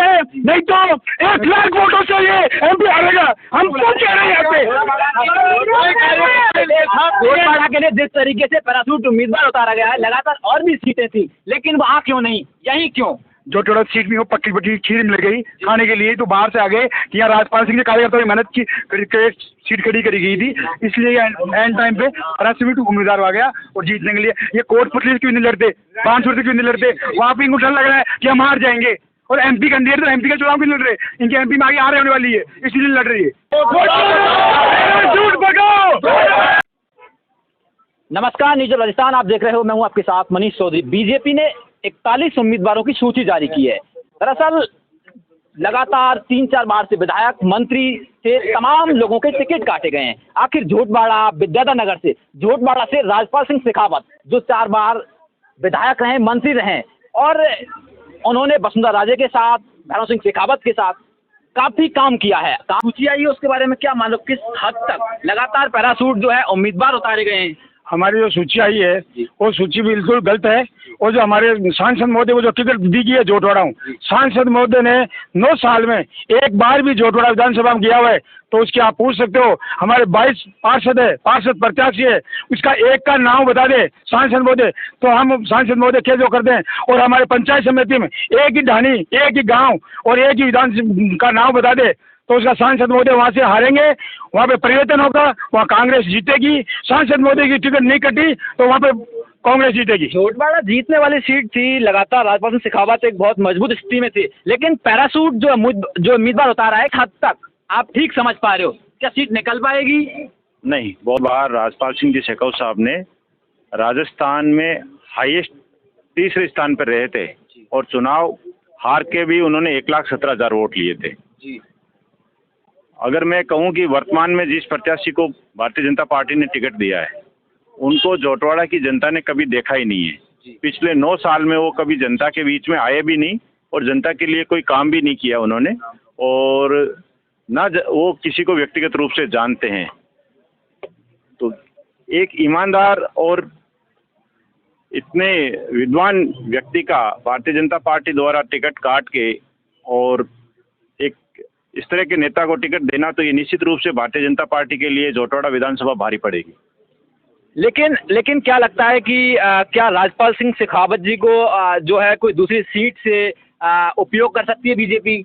जाए, नहीं तो 1 लाख वोटों से ये MP हारेगा। हम क्यों कह रहे हैं यहाँ पे? गोलपाड़ा के लिए जिस तरीके से पैराशूट उम्मीदवार उतारा गया है, लगातार और भी सीटें थी, लेकिन वहाँ क्यों नहीं, यही क्यों? जो थोड़ा सीट भी हो पक्की पट्टी खीर मिल गई खाने के लिए, तो बाहर से आ गए कि यहाँ राजपाल सिंह के कार्यकर्ताओं की मेहनत की करके सीट खड़ी करी गई थी, इसलिए एंड टाइम पे पैराशूट उम्मीदवार आ गया। और जीतने के लिए ये कोर्ट पटली क्यों नहीं लड़ते, 500 से क्यों नहीं लड़ते? वहाँ पे इनको डर लग रहा है कि हम हार जाएंगे। और MP कैंडिडेट तो MP का चुनाव क्यों लड़ रहे? इनके MP में आगे हार होने वाली है, इसलिए लड़ रही है। नमस्कार, न्यूज़ राजस्थान आप देख रहे हो, मैं हूं आपके साथ मनीष चौधरी। बीजेपी ने 41 उम्मीदवारों की सूची जारी की है। दरअसल लगातार 3-4 बार से विधायक, मंत्री से तमाम लोगों के टिकट काटे गए हैं। आखिर झोटबाड़ा, विद्याधर नगर से, झोटबाड़ा से राजपाल सिंह शेखावत जो 4 बार विधायक रहे, मंत्री रहे, और उन्होंने वसुंधरा राजे के साथ, भैरव सिंह शेखावत के साथ काफी काम किया है। सूची आई है, उसके बारे में क्या मान लो, किस हद तक लगातार पैराशूट जो है उम्मीदवार उतारे गए हैं? हमारी जो सूची आई है वो सूची बिल्कुल गलत है। और जो हमारे सांसद महोदय को जो टिकट दी गई है जोटवाड़ा, सांसद महोदय ने 9 साल में एक बार भी जोटवाड़ा विधानसभा में गया हुआ है, तो उसकी आप पूछ सकते हो। हमारे 22 पार्षद है, पार्षद प्रत्याशी है, उसका एक का नाम बता दे सांसद महोदय, तो हम सांसद महोदय क्या जो करते हैं। और हमारे पंचायत समिति में एक ही ढाणी, एक ही गाँव और एक ही विधान का नाम बता दे, तो उसका सांसद महोदय वहाँ से हारेंगे, वहाँ पे परिवर्तन होगा, वहाँ कांग्रेस जीतेगी। सांसद महोदय की टिकट नहीं कटी तो वहाँ पे कांग्रेस जीतेगी। झोटबाड़ा जीतने वाली सीट थी, लगातार राजपाल सिंह शेखावत एक बहुत मजबूत स्थिति में थी, लेकिन पैराशूट जो उम्मीदवार उतारा है, एक हद तक आप ठीक समझ पा रहे हो, क्या सीट निकल पाएगी? नहीं, बहुत बार राजपाल सिंह जी शेखावत साहब ने राजस्थान में हाईएस्ट तीसरे स्थान पर रहे थे और चुनाव हार के भी उन्होंने 1,17,000 वोट लिए थे। अगर मैं कहूं कि वर्तमान में जिस प्रत्याशी को भारतीय जनता पार्टी ने टिकट दिया है, उनको जोटवाड़ा की जनता ने कभी देखा ही नहीं है। पिछले 9 साल में वो कभी जनता के बीच में आए भी नहीं और जनता के लिए कोई काम भी नहीं किया उन्होंने, और ना वो किसी को व्यक्तिगत रूप से जानते हैं। तो एक ईमानदार और इतने विद्वान व्यक्ति का भारतीय जनता पार्टी द्वारा टिकट काट के और एक इस तरह के नेता को टिकट देना, तो ये निश्चित रूप से भारतीय जनता पार्टी के लिए जोटवाड़ा विधानसभा भारी पड़ेगी। लेकिन क्या लगता है कि क्या राजपाल सिंह शेखावत जी को जो है कोई दूसरी सीट से उपयोग कर सकती है बीजेपी?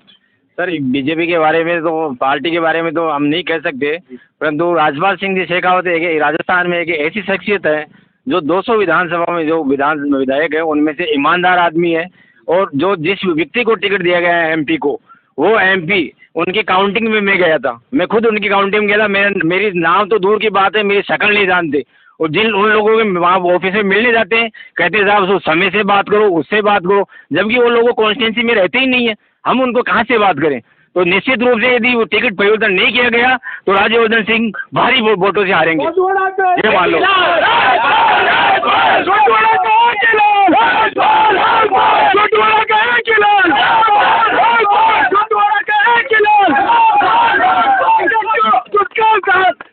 सर, बीजेपी के बारे में तो, पार्टी के बारे में तो हम नहीं कह सकते, परंतु राजपाल सिंह जी शेखावत एक राजस्थान में एक ऐसी शख्सियत है जो 200 विधानसभा में जो विधायक है उनमें से ईमानदार आदमी है। और जो जिस व्यक्ति को टिकट दिया गया है MP को, वो MP उनकी काउंटिंग में मैं गया था, मैं खुद उनकी काउंटिंग में गया था। मेरी नाम तो दूर की बात है, मेरी शक्ल नहीं जानते। और उन लोगों के वहाँ ऑफिस में मिलने जाते हैं, कहते हैं साहब समय से बात करो, उससे बात करो, जबकि वो लोगों कॉन्स्टिट्यूंसी में रहते ही नहीं है, हम उनको कहाँ से बात करें? तो निश्चित रूप से यदि वो टिकट परिवर्तन नहीं किया गया तो राज्यवर्धन सिंह भारी वोटों से हारेंगे, ये मान लो।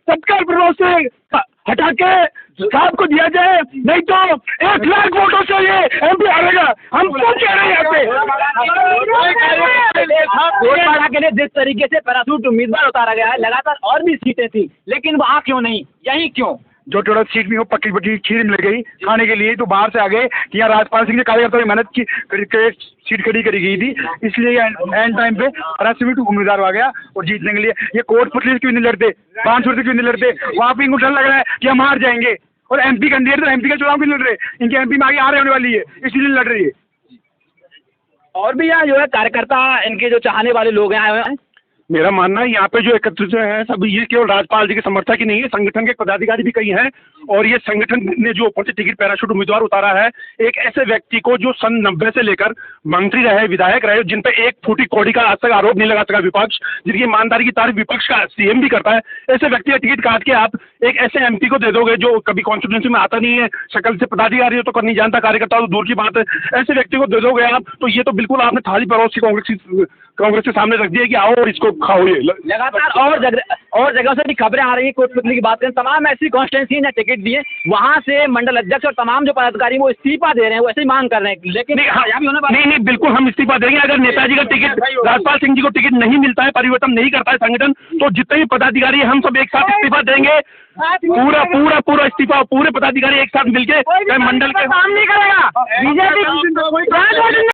तत्काल प्रभाव से हटा के साहब को दिया जाए, नहीं तो 1 लाख वोटों से ये MP हारेगा। हम क्यों कह रहे हैं यहाँ पे? गोलपाड़ा के लिए जिस तरीके से पैराशूट उम्मीदवार उतारा गया है, लगातार और भी सीटें थी, लेकिन वहाँ क्यों नहीं, यही क्यों? जो थोड़ा सीट भी हो पक्की पट्टी खीर मिल गई खाने के लिए, तो बाहर से आ गए कि यहाँ राजपाल सिंह के कार्यकर्ताओं की मेहनत की करके सीट खड़ी करी गई थी, इसलिए एंड टाइम पे पैराशूट उम्मीदवार आ गया। और जीतने के लिए ये कोर्ट पटली क्यों नहीं लड़ते, 500 से क्यों नहीं लड़ते? वहाँ पे इनको डर लग रहा है कि हम हार जाएंगे। और MP कैंडिडेट तो MP का चुनाव क्यों लड़ रहे? इनके MP में आगे हार होने वाली है, इसलिए लड़ रही है। और भी यहाँ जो है कार्यकर्ता, इनके जो चाहने वाले लोग आए हुए हैं। मेरा मानना है यहाँ पे जो एकत्रित है सब ये केवल राजपाल जी के समर्थक ही नहीं है, संगठन के पदाधिकारी भी कई हैं। और ये संगठन ने जो ऊपर से टिकट पैराशूट उम्मीदवार उतारा है, एक ऐसे व्यक्ति को जो सन 90 से लेकर मंत्री रहे, विधायक रहे, जिन पे एक फूटी कौड़ी का आज तक आरोप नहीं लगा सका विपक्ष, जिनकी ईमानदारी की तारीफ विपक्ष का CM भी करता है, ऐसे व्यक्ति का टिकट काट के आप एक ऐसे MP को दे दोगे जो कभी कॉन्स्टिट्यूंसी में आता नहीं है, शक्ल से पदाधिकारी हो तो कर नहीं जानता, कार्यकर्ता तो दूर की बात है, ऐसे व्यक्ति को दे दोगे आप, तो ये तो बिल्कुल आपने थाली परोस की कांग्रेस के सामने रख दिया कि आओ और इसको हाँ हुई है। लगातार और जगह से भी खबरें आ रही है, कोटपुतली की बात करें, तमाम ऐसी कॉन्स्टिट्यूंसी ने टिकट दिए, वहां से मंडल अध्यक्ष और तमाम जो पदाधिकारी वो इस्तीफा दे रहे हैं, वो ऐसी मांग कर रहे हैं, लेकिन नहीं, बिल्कुल हम इस्तीफा देंगे। अगर नेताजी का टिकट, राजपाल सिंह जी को टिकट नहीं मिलता है, परिवर्तन नहीं करता है संगठन, तो जितने भी पदाधिकारी हैं, हम सब एक साथ इस्तीफा देंगे। पूरा इस्तीफा, पूरे पदाधिकारी एक साथ मिलके मंडल के काम नहीं करेगा बीजेपी।